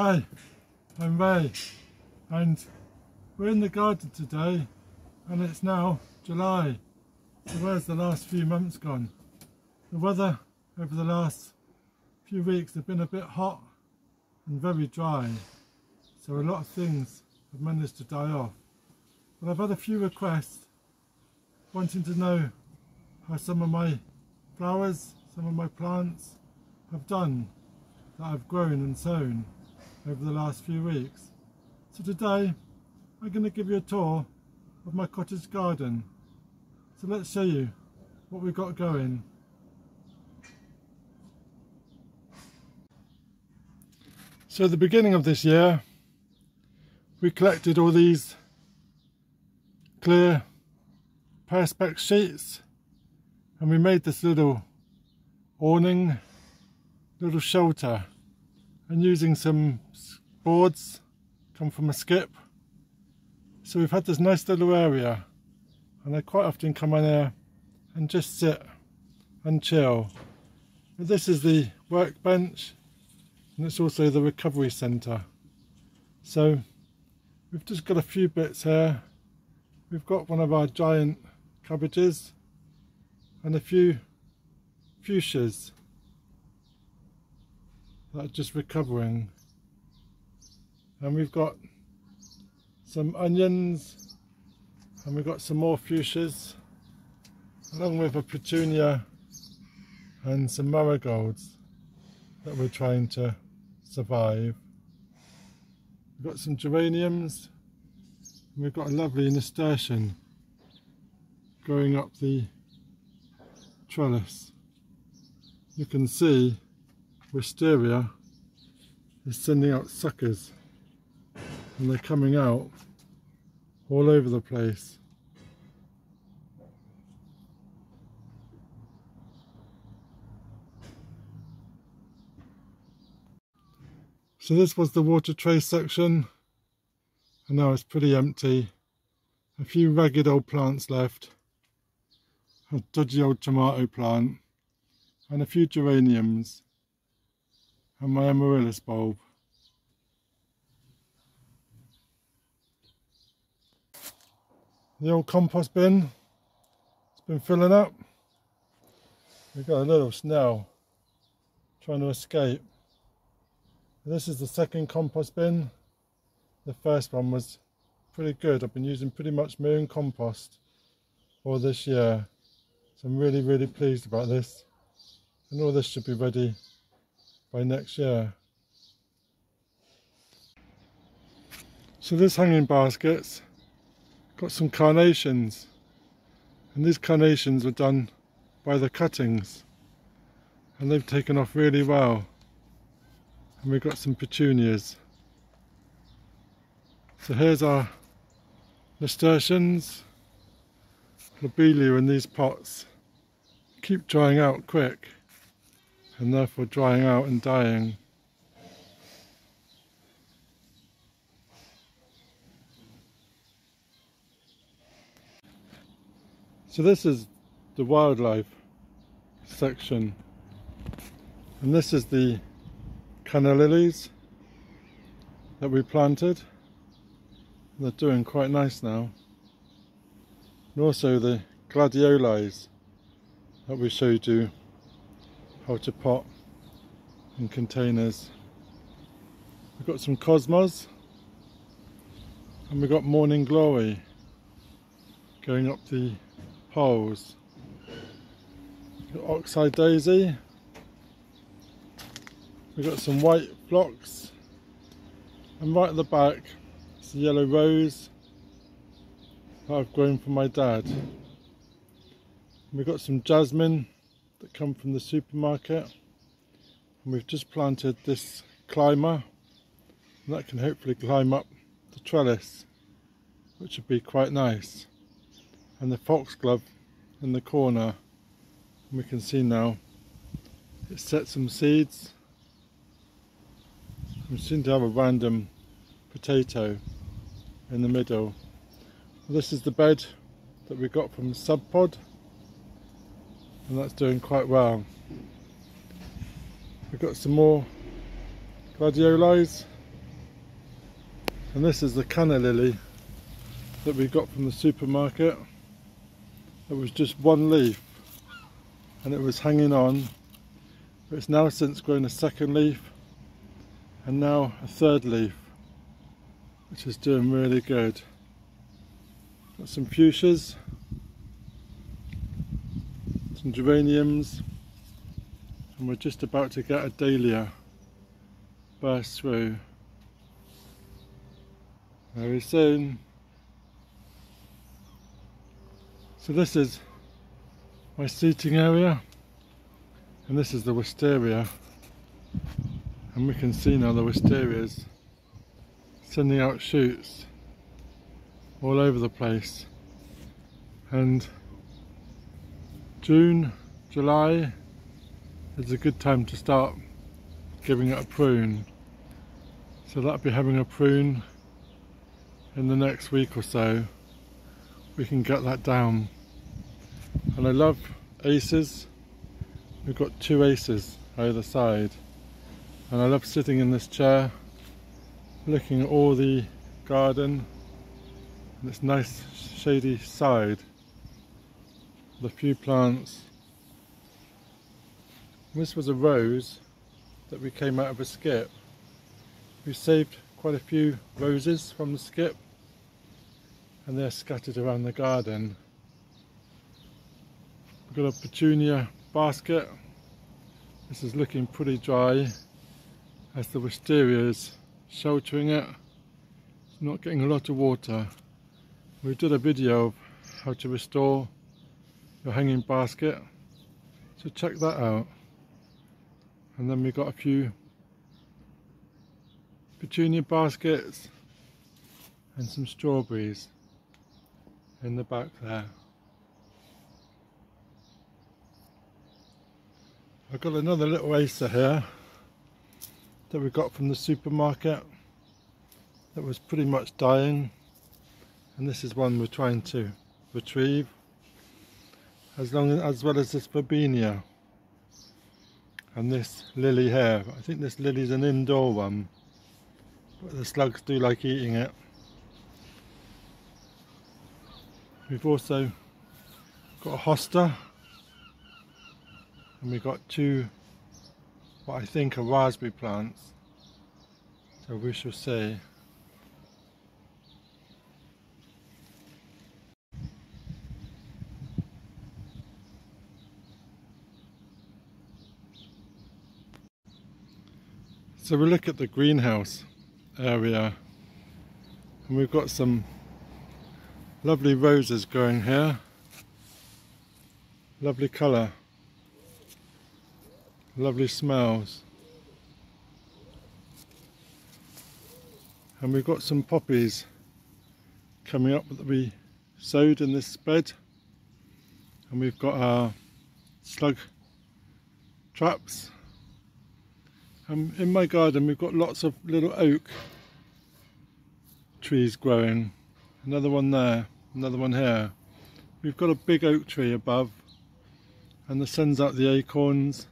Hi, I'm Ray and we're in the garden today and it's now July. So where's the last few months gone? The weather over the last few weeks have been a bit hot and very dry, so a lot of things have managed to die off. But I've had a few requests wanting to know how some of my flowers, some of my plants have done that I've grown and sown over the last few weeks. So today I'm going to give you a tour of my cottage garden. So let's show you what we've got going. So at the beginning of this year we collected all these clear perspex sheets and we made this little awning, little shelter, and using some boards come from a skip. So we've had this nice little area and I quite often come on here and just sit and chill. But this is the workbench and it's also the recovery centre. So we've just got a few bits here. We've got one of our giant cabbages and a few fuchsias that are just recovering, and we've got some onions and we've got some more fuchsias along with a petunia and some marigolds that we're trying to survive. We've got some geraniums and we've got a lovely nasturtium growing up the trellis. You can see wisteria is sending out suckers and they're coming out all over the place. So this was the water tray section and now it's pretty empty. A few ragged old plants left, a dodgy old tomato plant and a few geraniums and my amaryllis bulb. The old compost bin, it's been filling up. We've got a little snail trying to escape. This is the second compost bin. The first one was pretty good. I've been using pretty much my own compost for this year. So I'm really pleased about this. And all this should be ready by next year. So this hanging basket's got some carnations, and these carnations were done by the cuttings and they've taken off really well, and we've got some petunias. So here's our nasturtiums, lobelia in these pots keep drying out quick and therefore drying out and dying. So this is the wildlife section, and this is the canna lilies that we planted. They're doing quite nice now. And also the gladiolus that we showed you how to pot in containers. We've got some cosmos and we've got morning glory going up the poles. We've got oxeye daisy. We've got some white phlox, and right at the back is the yellow rose that I've grown for my dad. We've got some jasmine that come from the supermarket, and we've just planted this climber, and that can hopefully climb up the trellis, which would be quite nice. And the foxglove in the corner, and we can see now it set some seeds. We seem to have a random potato in the middle. This is the bed that we got from Sub Pod, and that's doing quite well. We've got some more gladiolus And this is the canna lily that we got from the supermarket. It was just one leaf and it was hanging on, but it's now since grown a second leaf and now a third leaf, which is doing really good. Got some fuchsias, some geraniums, and we're just about to get a dahlia burst through very soon. So this is my seating area, and this is the wisteria, and we can see now the wisterias sending out shoots all over the place. And June, July is a good time to start giving it a prune, so that'll be having a prune in the next week or so. We can get that down. And I love aces. We've got 2 aces either side, and I love sitting in this chair looking at all the garden and this nice shady side with a few plants. This was a rose that we came out of a skip. We saved quite a few roses from the skip and they're scattered around the garden. We've got a Petunia basket. This is looking pretty dry as the wisteria is sheltering it. It's not getting a lot of water. We did a video of how to restore your hanging basket, so check that out. And then we've got a few Petunia baskets and some strawberries in the back there. I've got another little acer here that we got from the supermarket that was pretty much dying, and this is one we're trying to retrieve, as well as this verbena and this lily here. I think this lily is an indoor one, but the slugs do like eating it. We've also got a hosta, and we've got 2 what I think are raspberry plants, so we shall see. So we look at the greenhouse area, and we've got some lovely roses growing here. Lovely colour, lovely smells. And we've got some poppies coming up that we sowed in this bed, and we've got our slug traps. In my garden we've got lots of little oak trees growing. Another one there, another one here. We've got a big oak tree above, and that sends out the acorns,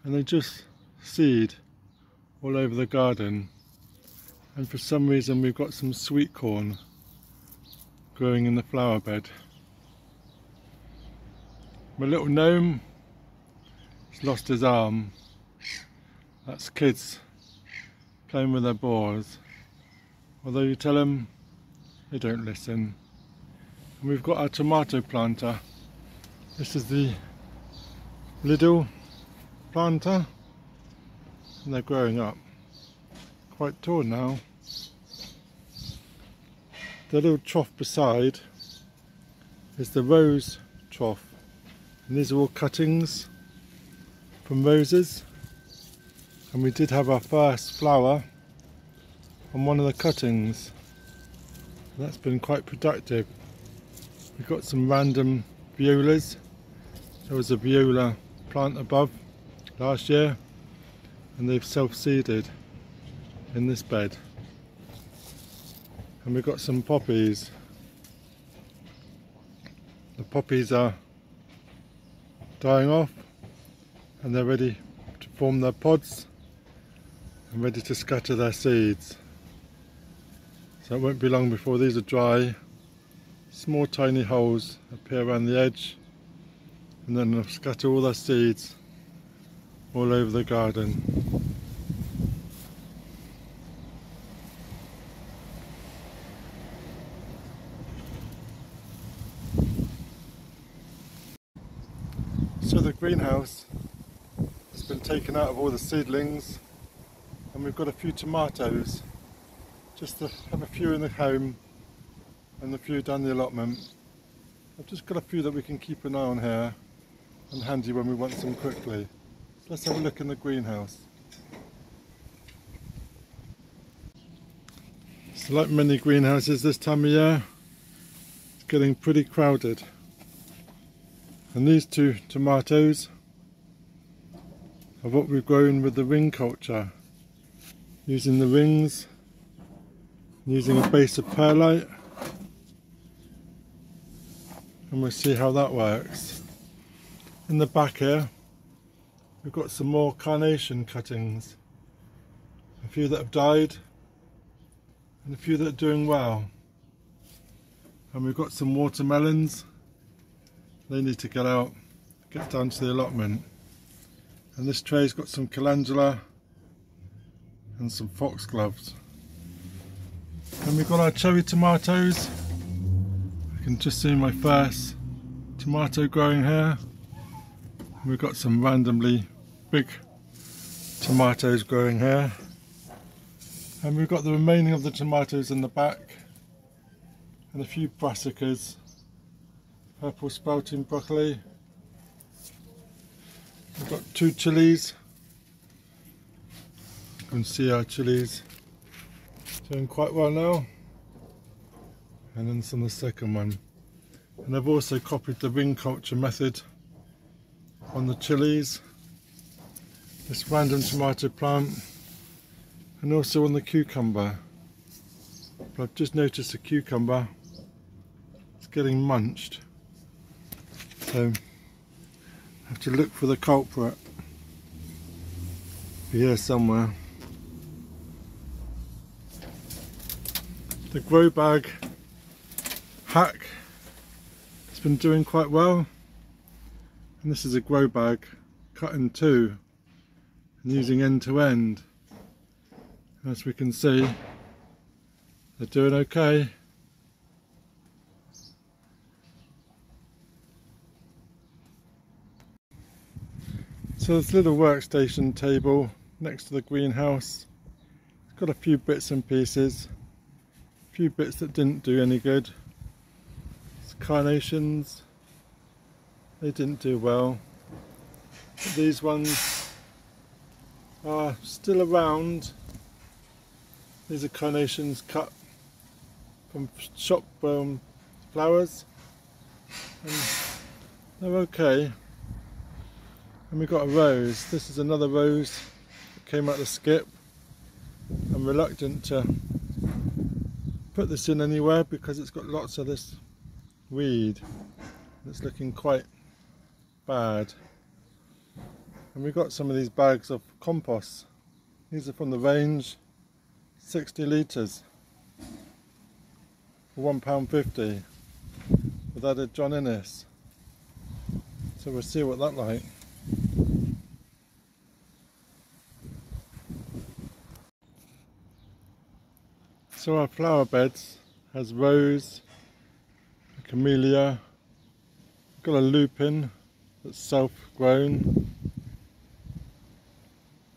and they just seed all over the garden. And for some reason we've got some sweet corn growing in the flower bed. My little gnome has lost his arm. That's kids playing with their balls. Although you tell them, they don't listen. And we've got our tomato planter. This is the little planter, and they're growing up quite tall now. The little trough beside is the rose trough, and these are all cuttings from roses. And we did have our first flower on one of the cuttings. That's been quite productive. We've got some random violas. There was a viola plant above last year, and they've self-seeded in this bed. And we've got some poppies. The poppies are dying off, and they're ready to form their pods and ready to scatter their seeds. So it won't be long before these are dry. Small tiny holes appear around the edge, and then they'll scatter all their seeds all over the garden. So the greenhouse has been taken out of all the seedlings, and we've got a few tomatoes, just to have a few in the home and a few down the allotment. I've just got a few that we can keep an eye on here and handy when we want some quickly. So let's have a look in the greenhouse. So like many greenhouses this time of year, it's getting pretty crowded. And these two tomatoes are what we've grown with the ring culture, using the rings, using a base of perlite, and we'll see how that works. In the back here we've got some more carnation cuttings, a few that have died and a few that are doing well, and we've got some watermelons. They need to get out, get down to the allotment. And this tray's got some calendula and some foxgloves. And we've got our cherry tomatoes. I can just see my first tomato growing here. And we've got some randomly big tomatoes growing here. And we've got the remaining of the tomatoes in the back, and a few brassicas, purple sprouting broccoli. We've got two chilies. You can see our chilies doing quite well now. And then some of the second one. And I've also copied the ring culture method on the chilies, this random tomato plant, and also on the cucumber. But I've just noticed the cucumber is getting munched. So I have to look for the culprit. Be here somewhere. The grow bag hack has been doing quite well, and this is a grow bag cut in two and using end to end. As we can see, they're doing okay. So this little workstation table next to the greenhouse, it's got a few bits and pieces, a few bits that didn't do any good. It's carnations, they didn't do well. But these ones are still around. These are carnations cut from shop flowers, and they're okay. And we've got a rose. This is another rose that came out the skip. I'm reluctant to put this in anywhere because it's got lots of this weed. It's looking quite bad. And we've got some of these bags of compost. These are from the range, 60 litres for £1.50 with added John Innes. So we'll see what that's like. So our flower beds has rose, a camellia, got a lupin that's self-grown,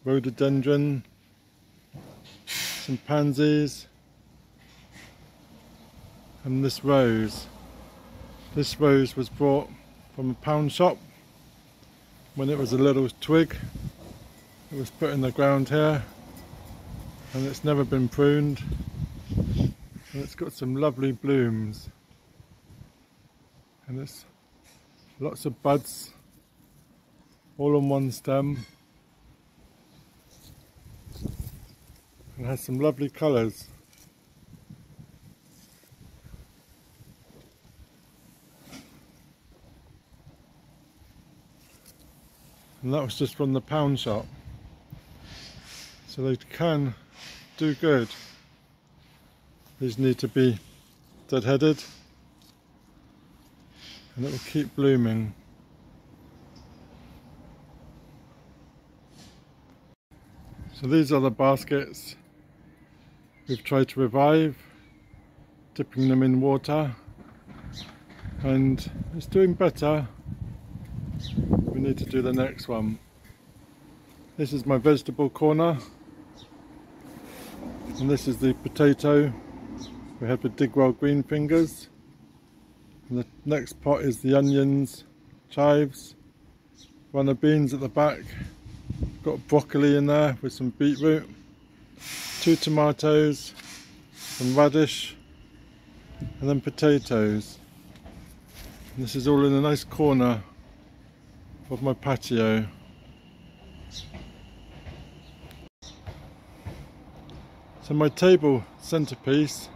rhododendron, some pansies, and this rose. This rose was brought from a pound shop when it was a little twig. It was put in the ground here, and it's never been pruned. And it's got some lovely blooms, and it's lots of buds all on one stem, and has some lovely colours. And that was just from the pound shop, so they can do good. These need to be deadheaded, and it will keep blooming. So these are the baskets we've tried to revive, dipping them in water, and it's doing better. We need to do the next one. This is my vegetable corner, and this is the potato we had with Digwell green fingers. And the next pot is the onions, chives, runner beans at the back. Got broccoli in there with some beetroot, 2 tomatoes, some radish, and then potatoes. And this is all in a nice corner of my patio. So my table centerpiece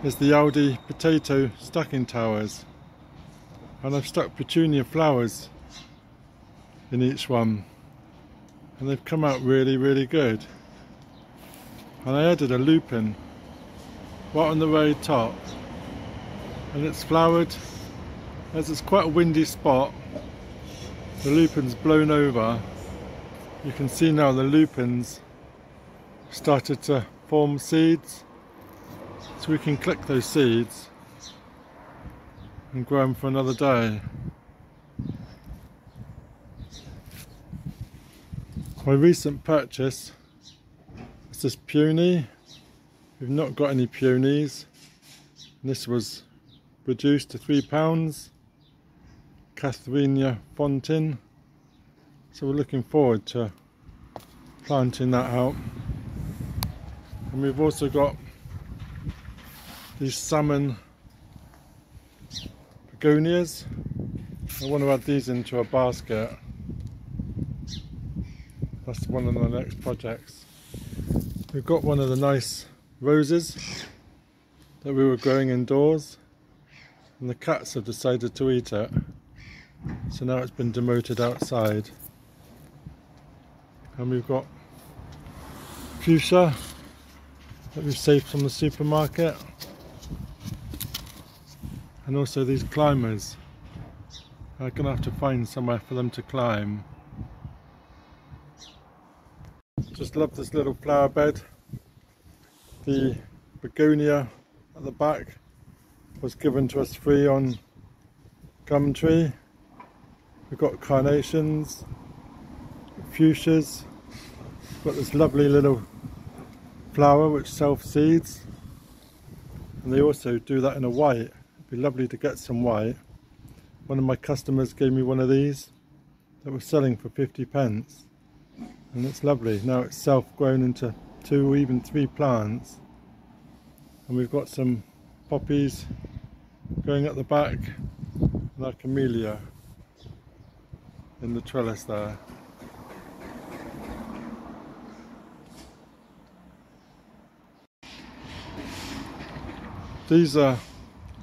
is the Aldi potato stacking towers, and I've stuck petunia flowers in each one, and they've come out really good. And I added a lupin right on the very top, and it's flowered. As it's quite a windy spot, the lupin's blown over. You can see now the lupins started to form seeds, so we can click those seeds and grow them for another day. My recent purchase is this peony. We've not got any peonies, and this was reduced to £3, Catherine Fontin, so we're looking forward to planting that out. And we've also got these Salmon Begonias. I want to add these into a basket. That's one of the next projects. We've got one of the nice roses that we were growing indoors, and the cats have decided to eat it, so now it's been demoted outside. And we've got fuchsia that we've saved from the supermarket, and also these climbers. I'm going to have to find somewhere for them to climb. Just love this little flower bed. The begonia at the back was given to us free on Gumtree. We've got carnations, fuchsias, got this lovely little flower which self-seeds, and they also do that in a white. It'd be lovely to get some white. One of my customers gave me one of these that was selling for 50p, and it's lovely. Now it's self-grown into 2 or even 3 plants, and we've got some poppies going at the back, and our camellia in the trellis there. These are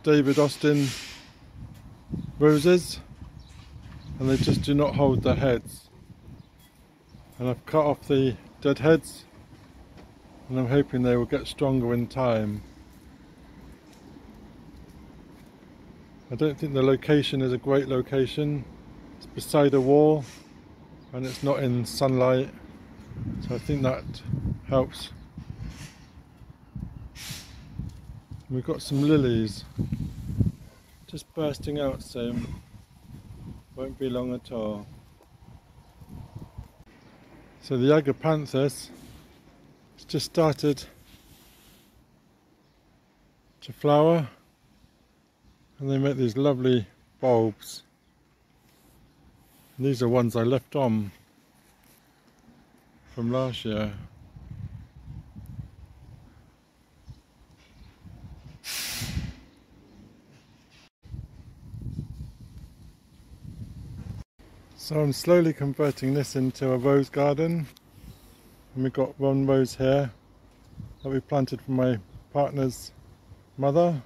David Austin roses, and they just do not hold their heads. And I've cut off the dead heads, and I'm hoping they will get stronger in time. I don't think the location is a great location. It's beside a wall and it's not in sunlight, so I think that helps. We've got some lilies just bursting out soon, won't be long at all. So the agapanthus has just started to flower, and they make these lovely bulbs. And these are ones I left on from last year. So I'm slowly converting this into a rose garden, and we've got one rose here that we planted for my partner's mother,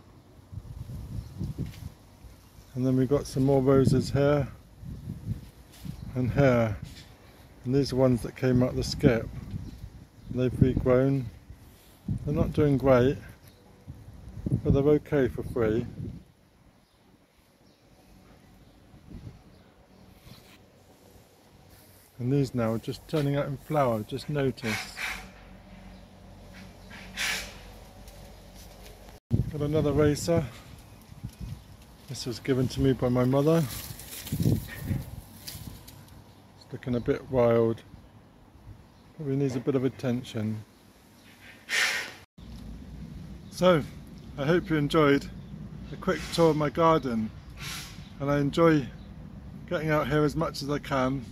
and then we've got some more roses here and here, and these are ones that came out the skip. They've regrown. They're not doing great, but they're okay for free. And these now are just turning out in flower, just notice. Got another racer. This was given to me by my mother. It's looking a bit wild. Probably needs a bit of attention. So, I hope you enjoyed a quick tour of my garden, and I enjoy getting out here as much as I can,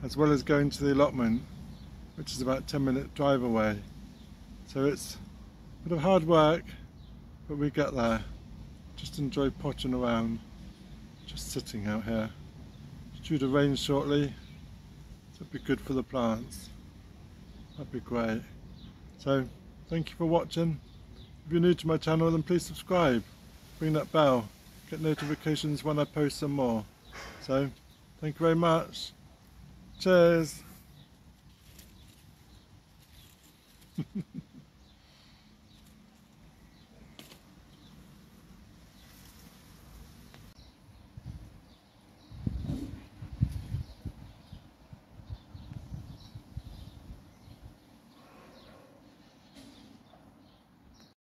as well as going to the allotment, which is about a 10-minute drive away. So it's a bit of hard work, but we get there. Just enjoy pottering around, just sitting out here. It's due to rain shortly, so it'd be good for the plants. That'd be great. So thank you for watching. If you're new to my channel, then please subscribe, ring that bell, get notifications when I post some more. So thank you very much. Cheers.